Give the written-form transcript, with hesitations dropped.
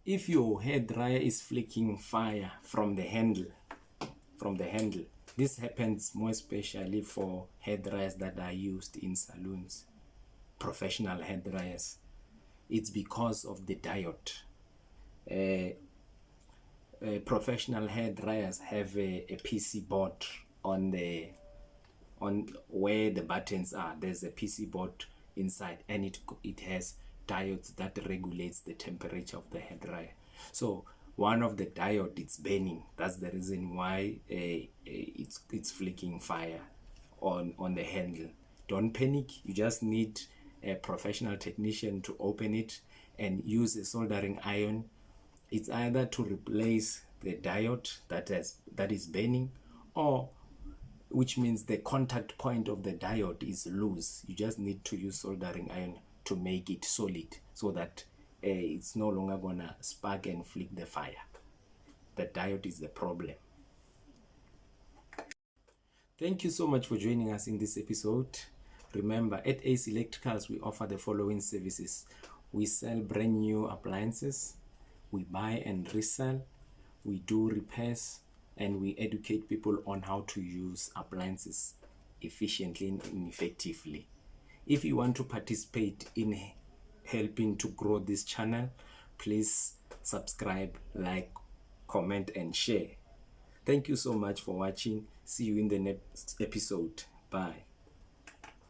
If your hairdryer is flicking fire from the handle, this happens more especially for hairdryers that are used in saloons, professional hairdryers. It's because of the diode. Professional hairdryers have a PC board on where the buttons are. There's a PC board inside, and it has diodes that regulates the temperature of the hairdryer. So one of the diode is burning. That's the reason why it's flicking fire on the handle. Don't panic. You just need a professional technician to open it and use a soldering iron. It's either to replace the diode that is burning, or which means the contact point of the diode is loose. You just need to use soldering iron to make it solid so that it's no longer gonna spark and flick the fire. The diode is the problem. Thank you so much for joining us in this episode. Remember, at Ace Electricals, we offer the following services. We sell brand new appliances, we buy and resell, we do repairs, and we educate people on how to use appliances efficiently and effectively. If you want to participate in helping to grow this channel, please subscribe, like, comment, and share. Thank you so much for watching. See you in the next episode. Bye.